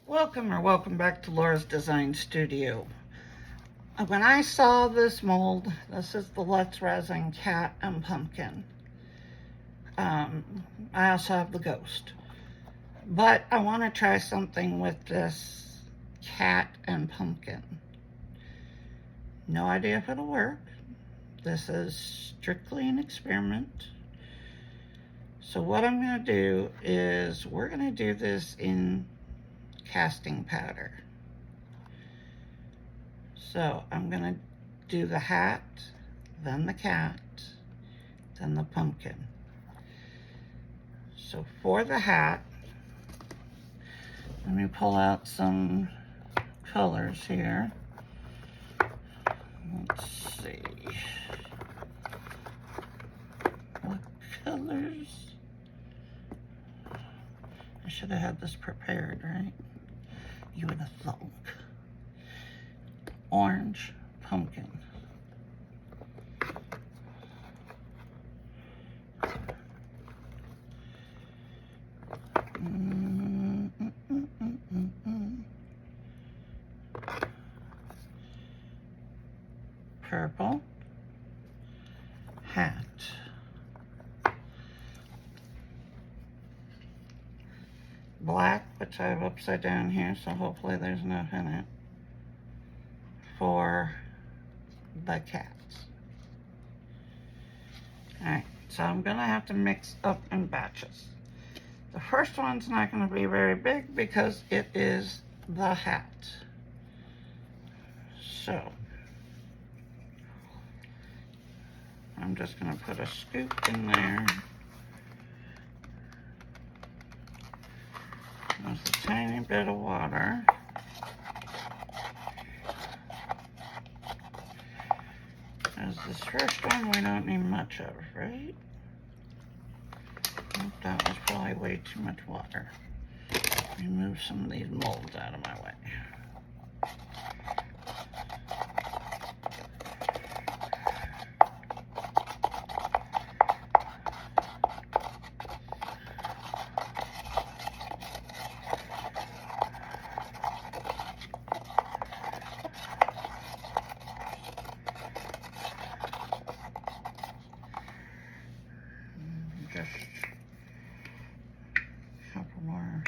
Welcome back to Laura's Design Studio. When I saw this mold, this is the Let's Resin Cat and Pumpkin. I also have the Ghost. But I want to try something with this cat and pumpkin. No idea if it'll work. This is strictly an experiment. So what I'm going to do is we're going to do this in casting powder. So I'm going to do the hat, then the cat, then the pumpkin. So for the hat, let me pull out some colors here. Let's see. What colors? I should have had this prepared, right? You would have thunk. Orange, pumpkin. Purple, hat. Black, which I have upside down here, so hopefully there's enough in it for the cats. Alright, so I'm gonna have to mix up in batches. The first one's not gonna be very big because it is the hat. So I'm just gonna put a scoop in there. There's a tiny bit of water. As this first one, we don't need much of, right? That was probably way too much water. Remove some of these molds out of my way. Just a couple more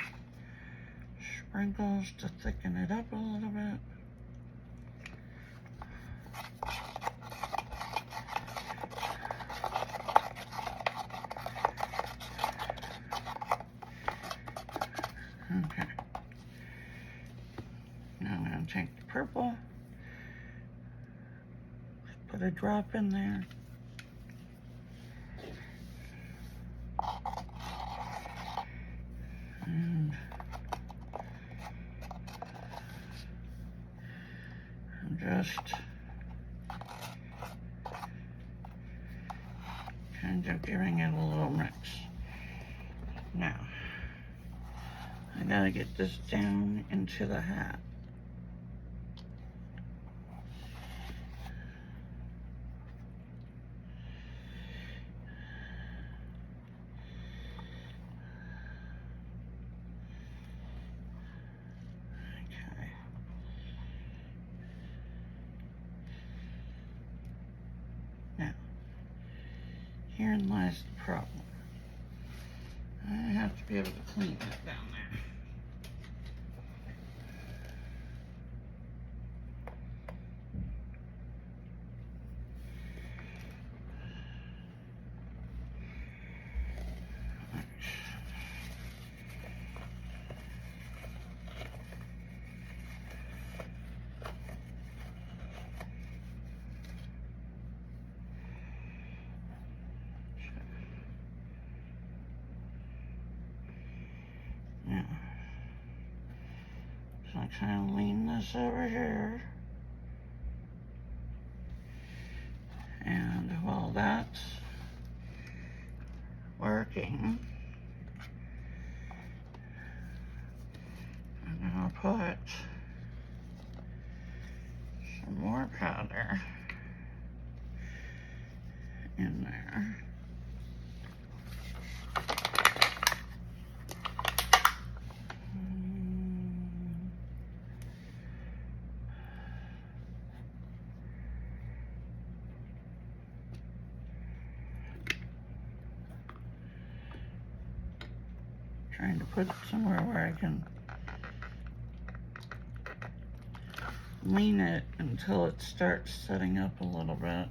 sprinkles to thicken it up a little bit. Okay. Now I'm going to take the purple, put a drop in there. And I'm just kind of giving it a little mix. Now, I gotta get this down into the hat. Okay. Now, herein lies the problem. I have to be able to clean that down there. Now, so I kind of lean this over here. And while that's working, I'm gonna put some more powder in there. Trying to put it somewhere where I can lean it until it starts setting up a little bit.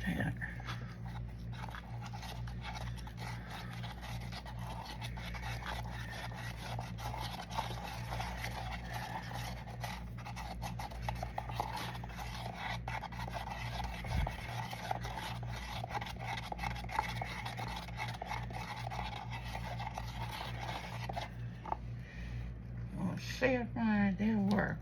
There. We'll see if my idea works.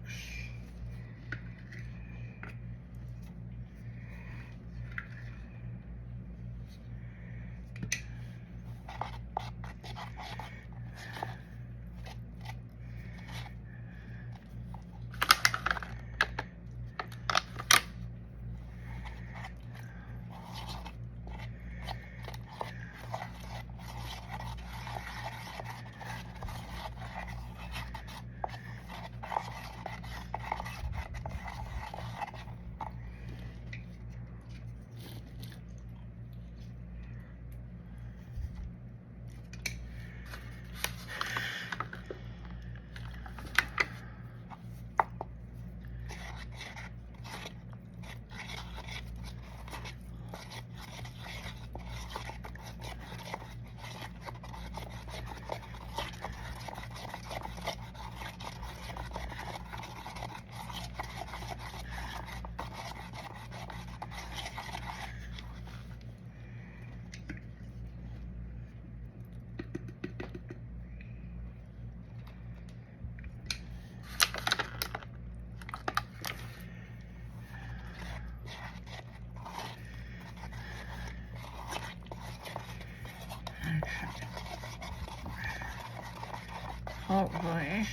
Hopefully,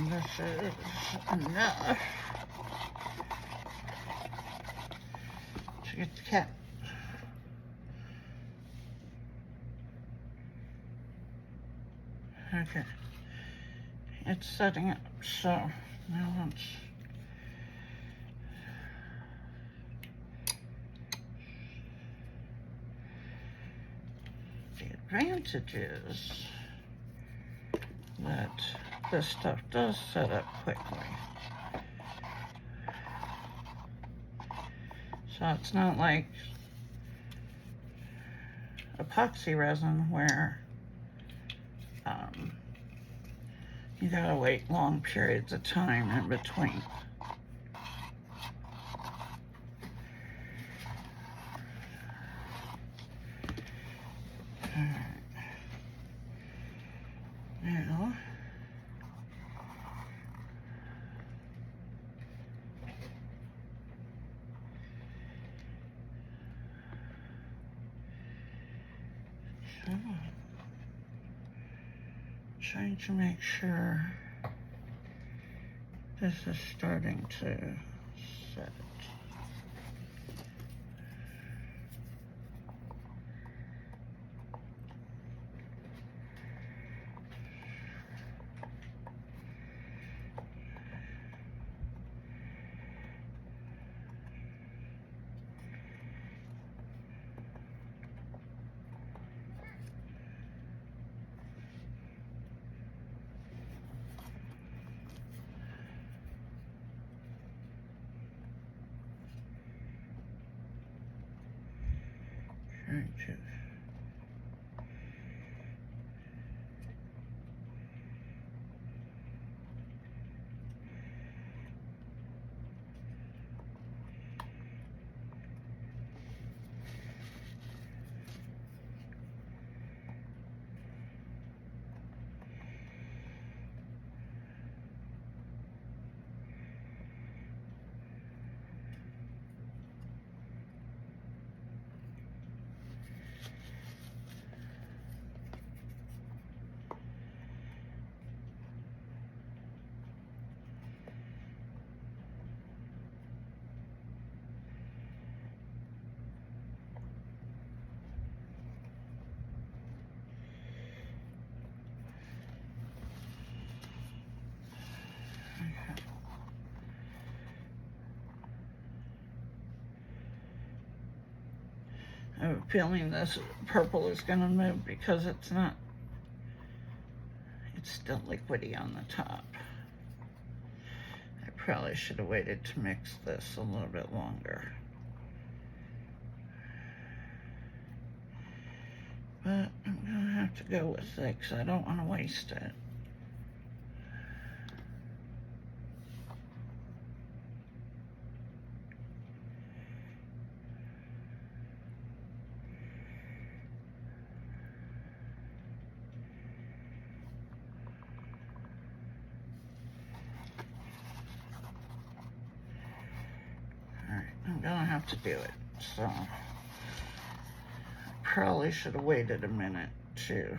this is enough to get the cat. Okay, it's setting up, so now let's the advantage is that this stuff does set up quickly. So it's not like epoxy resin where you gotta wait long periods of time in between. Now, trying to make sure this is starting to set. Alright, juice. I have a feeling this purple is going to move because it's still liquidy on the top. I probably should have waited to mix this a little bit longer. But I'm going to have to go with it because I don't want to waste it. I'm gonna have to do it, so I probably should have waited a minute too.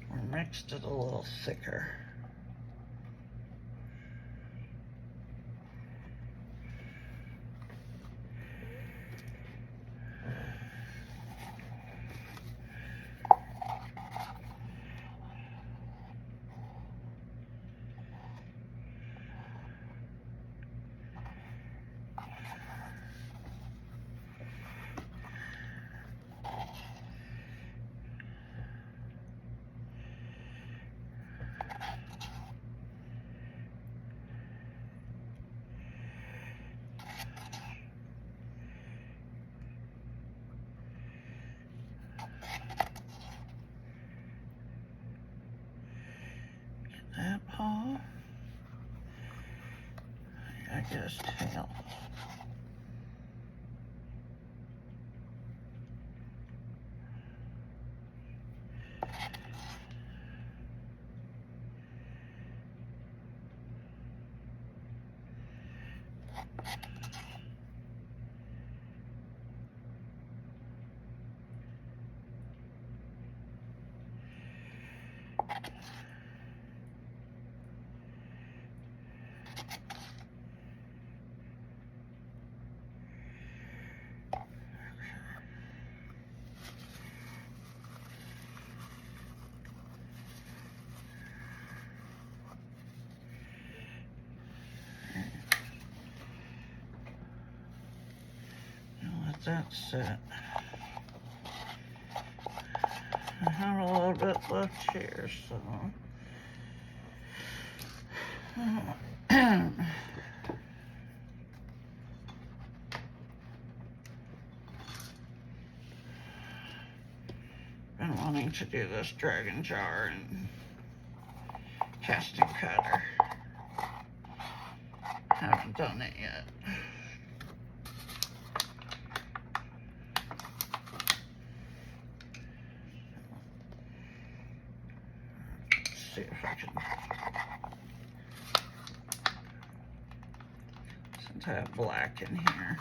Or mixed it a little thicker. That paw, I guess tail. That's it. I have a little bit left here, so been wanting to do this dragon jar and casting cutter. Haven't done it yet. See if I can, since I have black in here.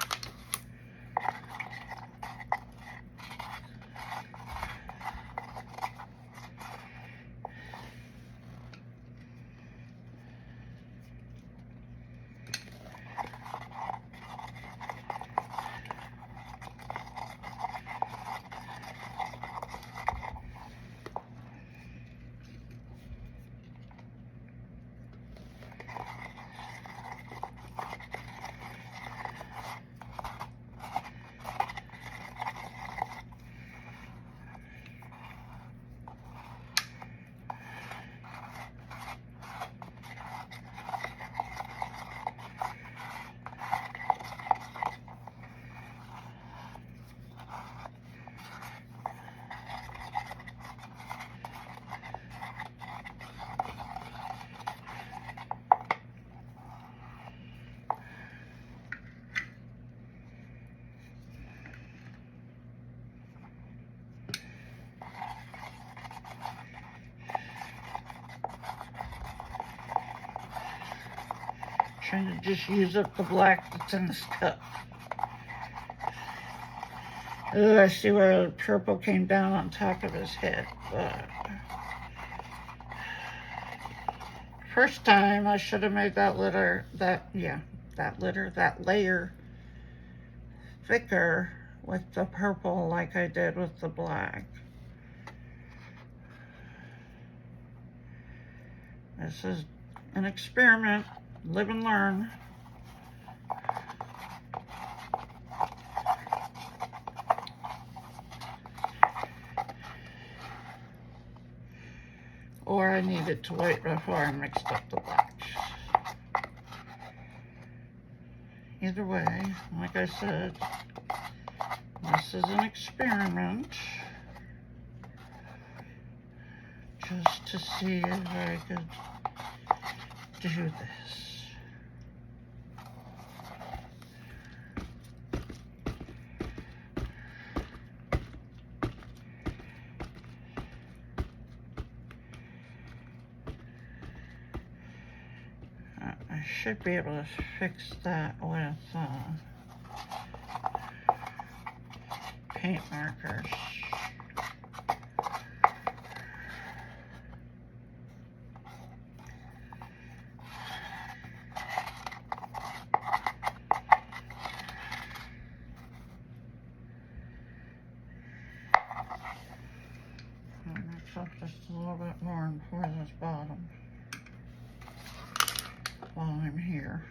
Trying to just use up the black that's in this cup. Oh, I see where the purple came down on top of his head, but first time I should have made that layer thicker with the purple like I did with the black. This is an experiment, live and learn. Or I needed to wait before I mixed up the blacks. Either way, like I said, this is an experiment just to see if I could do this. I should be able to fix that with paint markers. Mix up just a little bit more and pour this bottom while I'm here.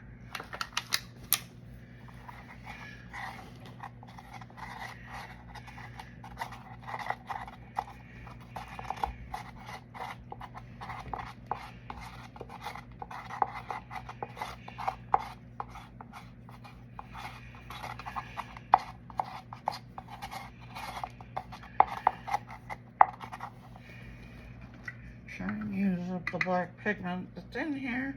Try and use up the black pigment that's in here.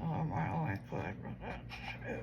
All my liquid, but that's okay.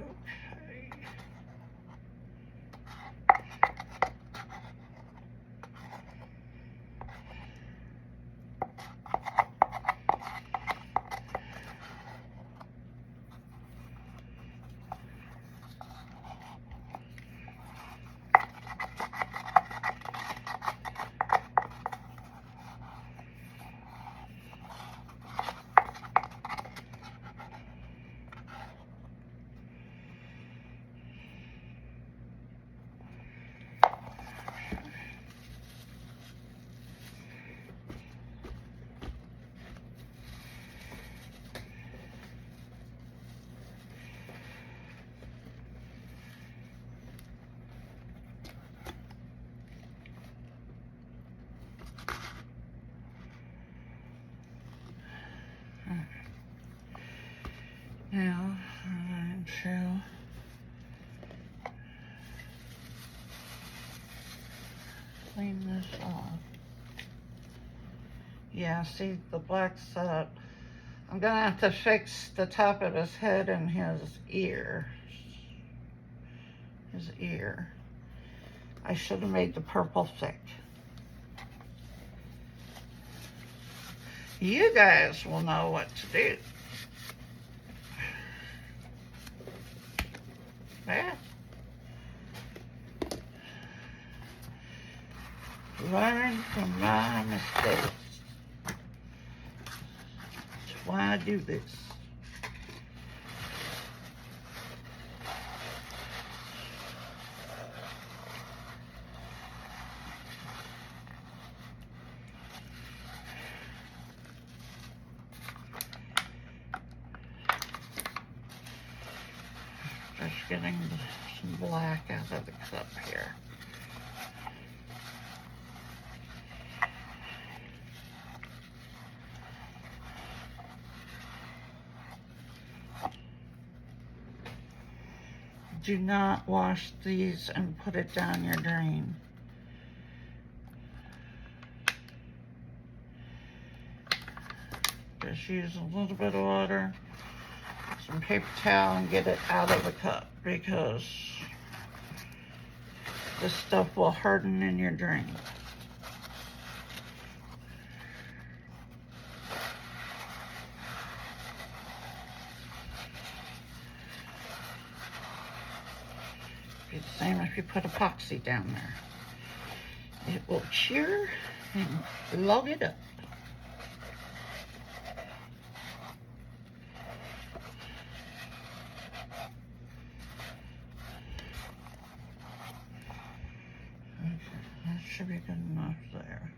Now, I'm going to clean this off. Yeah, see the black setup. I'm gonna have to fix the top of his head and his ear. His ear. I should have made the purple thick. You guys will know what to do. Yeah. Learn from my mistakes. That's why I do this. Just getting some black out of the cup here. do not wash these and put it down your drain. Just use a little bit of water, some paper towel, and get it out of the cup, because this stuff will harden in your drain. Be the same if you put epoxy down there. It will cure and log it up. Okay, that should be good enough there.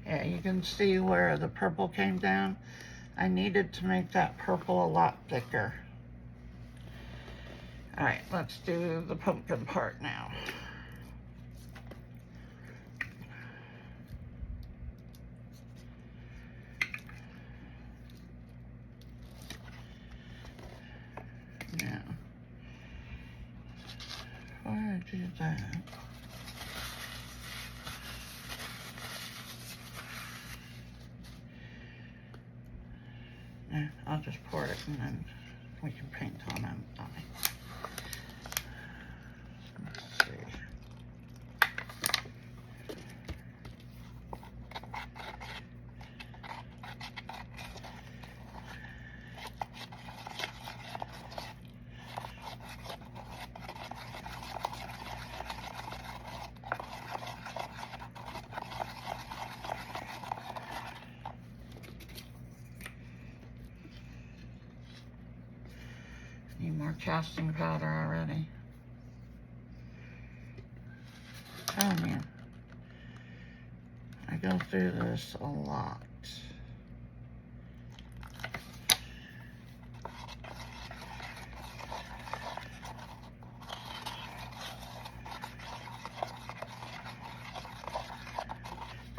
Yeah, you can see where the purple came down. I needed to make that purple a lot thicker. All right, let's do the pumpkin part now. Now, before I do that, I'll just pour it and then we can paint on it. Let's see. Need more casting powder already. Oh man, I go through this a lot.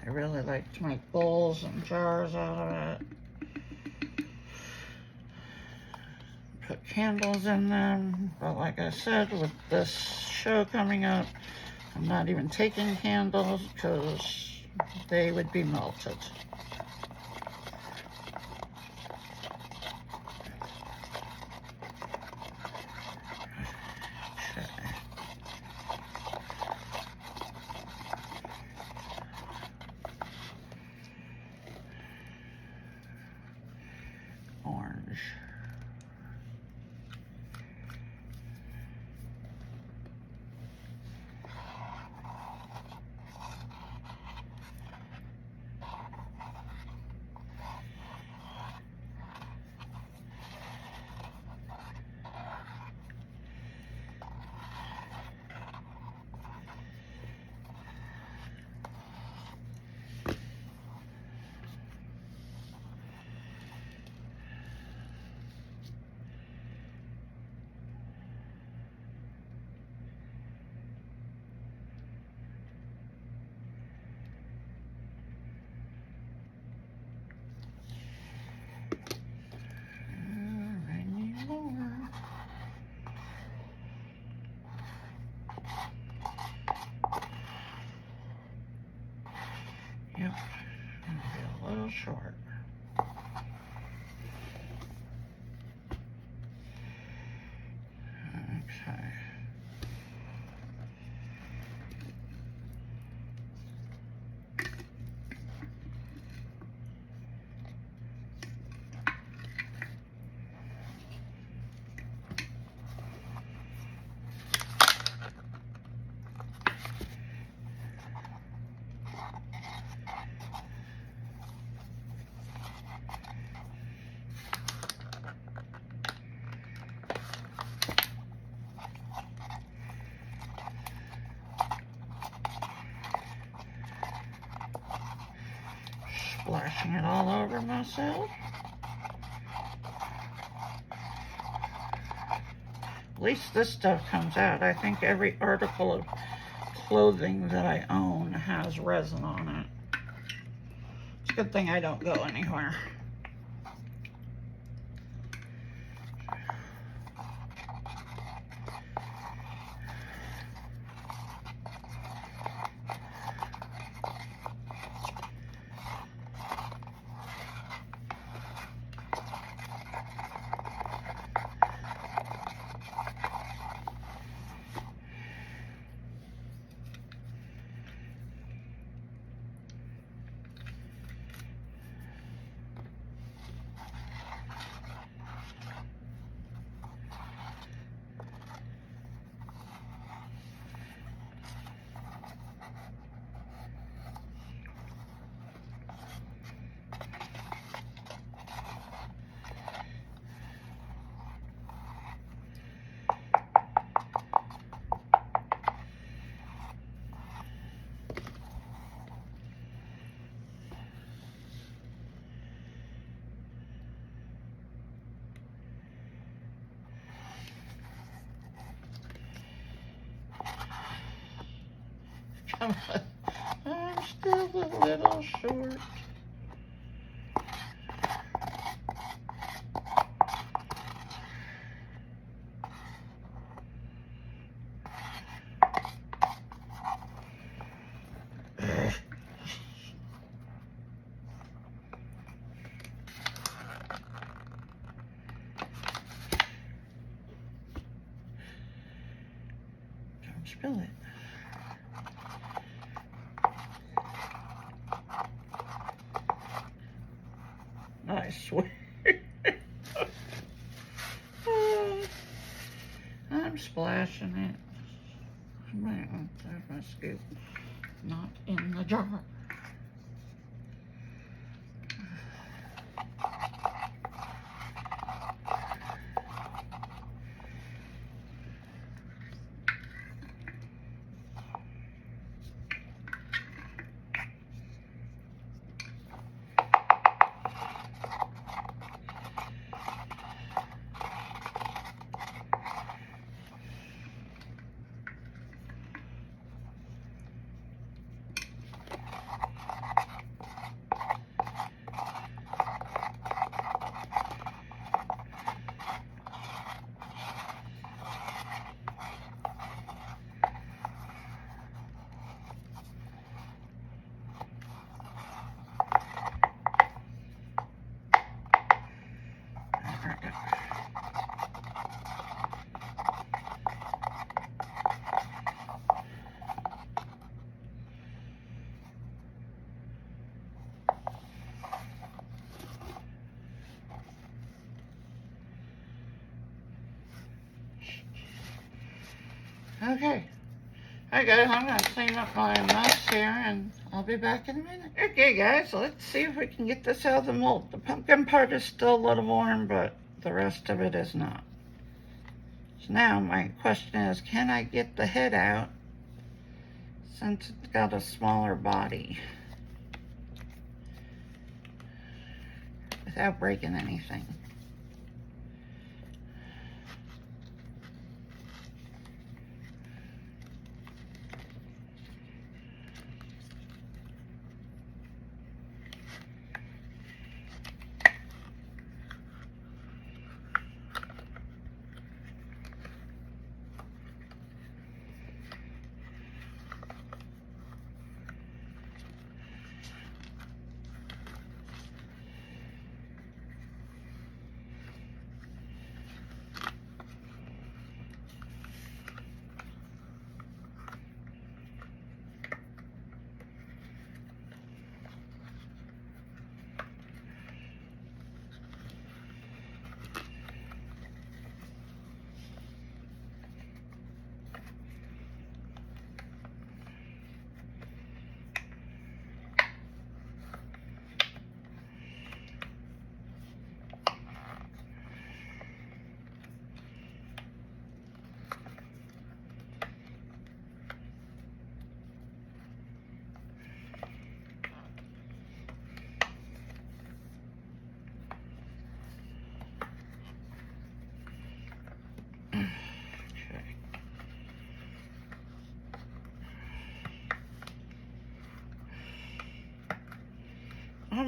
I really like to make bowls and jars out of it. Put candles in them, but like I said, with this show coming up, I'm not even taking candles because they would be melted. Okay. Orange. Yep, gonna be a little short. Okay. Splashing it all over myself. least this stuff comes out. I think every article of clothing that I own has resin on it. It's a good thing I don't go anywhere. I'm still a little short. Don't spill it. I swear. I'm splashing it. I might want to have my scoop not in the jar. Okay. Alright guys, I'm going to clean up my mess here and I'll be back in a minute. Okay guys, let's see if we can get this out of the mold. The pumpkin part is still a little warm, but the rest of it is not. So now my question is, can I get the head out since it's got a smaller body without breaking anything?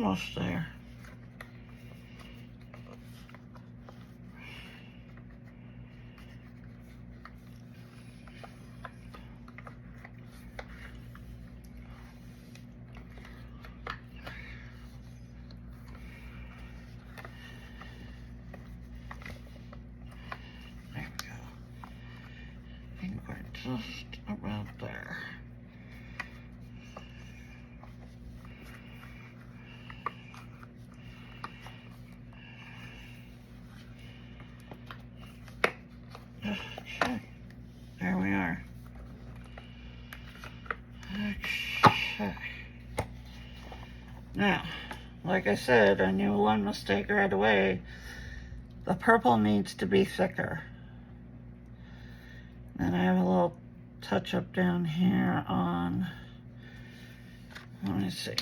almost there. There we go. I think we're just about there. Okay, there we are. Okay. Now, like I said, I knew one mistake right away. The purple needs to be thicker. Then I have a little touch up down here on, let me see.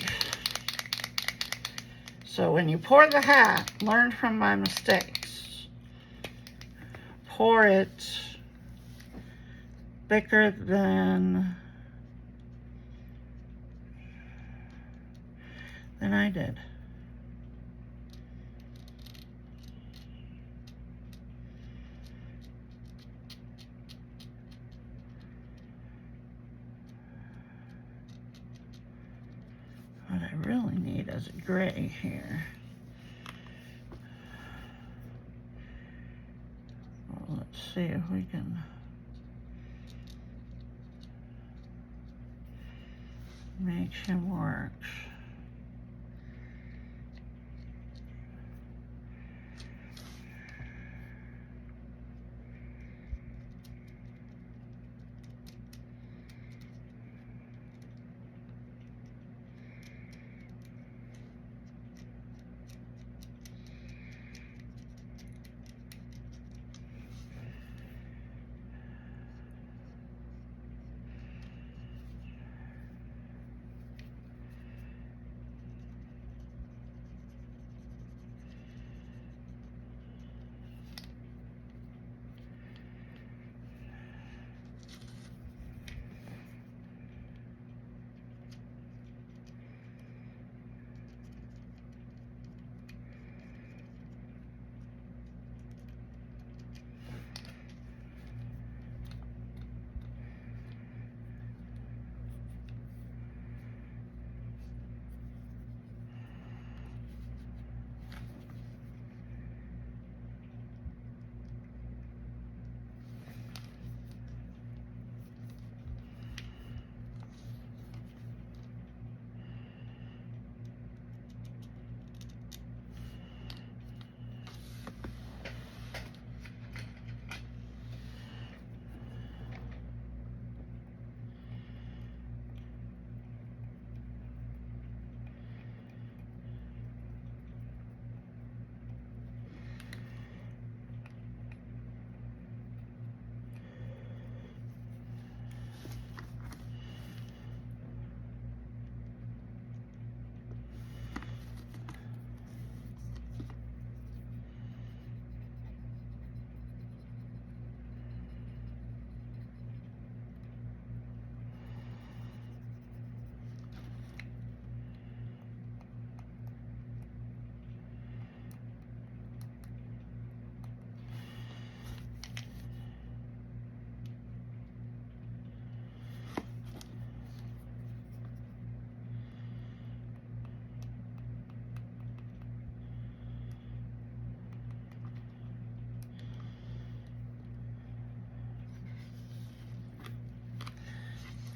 So when you pour the hat, learn from my mistakes. Pour it thicker than I did. What I really need is a gray here. Well, let's see if we can make him work.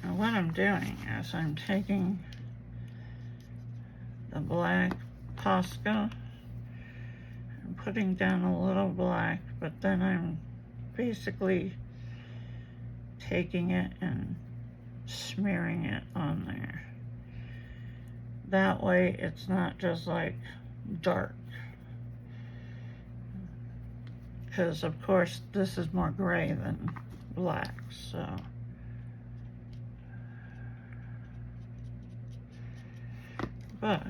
Now what I'm doing is I'm taking the black Posca and putting down a little black, but then I'm basically taking it and smearing it on there. That way it's not just like dark. Because of course this is more gray than black, so. But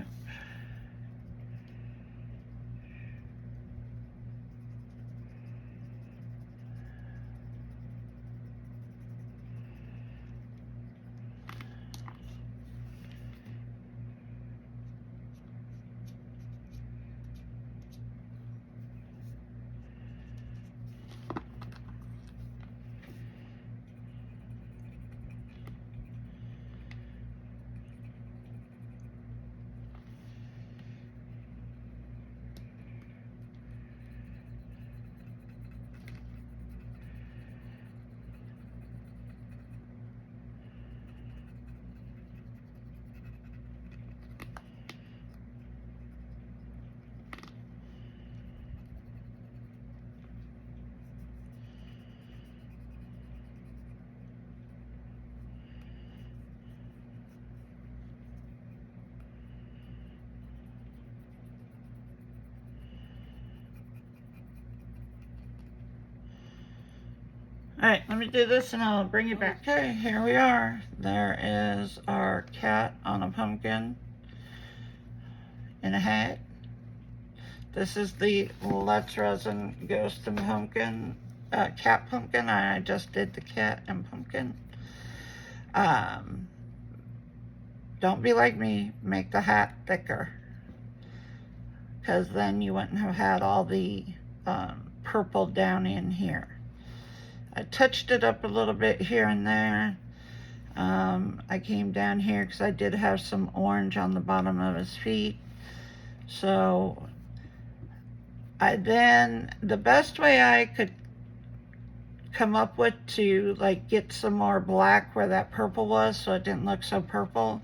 Alright, let me do this and I'll bring you back. Okay, here we are. There is our cat on a pumpkin in a hat. This is the Let's Resin Ghost and Pumpkin, cat pumpkin. I just did the cat and pumpkin. Don't be like me, make the hat thicker, because then you wouldn't have had all the purple down in here. I touched it up a little bit here and there. I came down here because I did have some orange on the bottom of his feet. So the best way I could come up with to like get some more black where that purple was so it didn't look so purple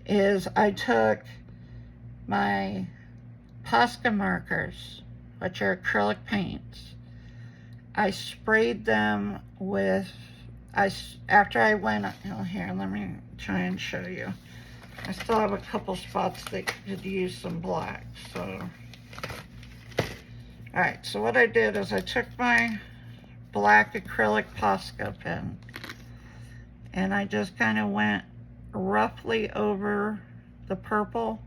is I took my Posca markers, which are acrylic paints. I sprayed them with, after I went, oh, here, let me try and show you. I still have a couple spots that could use some black, so. Alright, so what I did is I took my black acrylic Posca pen and I just kind of went roughly over the purple.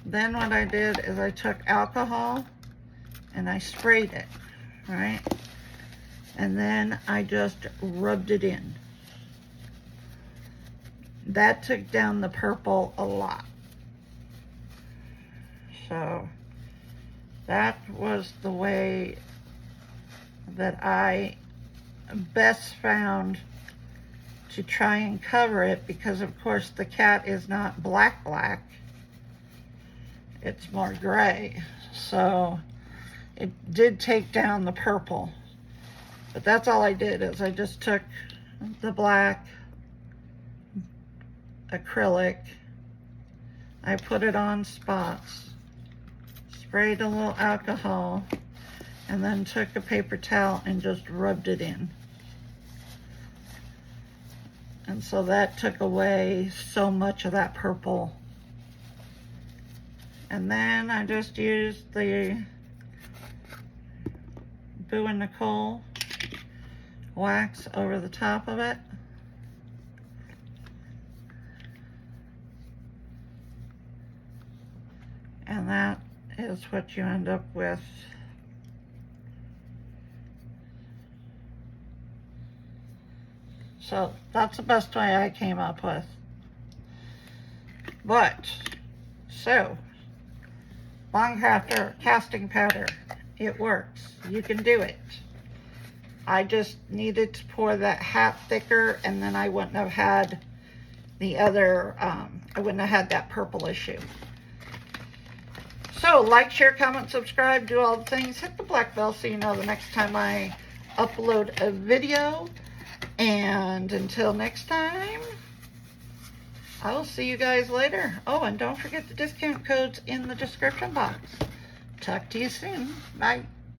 Then what I did is I took alcohol and I sprayed it, right? And then I just rubbed it in. That took down the purple a lot. So that was the way that I best found to try and cover it, because of course the cat is not black, it's more gray. So it did take down the purple, but that's all I did is I just took the black acrylic, I put it on spots, sprayed a little alcohol, and then took a paper towel and just rubbed it in. And so that took away so much of that purple. And then I just used the Boo and Nicole wax over the top of it. And that is what you end up with. So that's the best way I came up with. But, so, Bond Crafter casting powder, it works. You can do it. I just needed to pour that hat thicker, and then I wouldn't have had the other, I wouldn't have had that purple issue. So, like, share, comment, subscribe, do all the things. Hit the black bell so you know the next time I upload a video. And until next time, I will see you guys later. Oh, and don't forget the discount codes in the description box. Talk to you soon. Bye.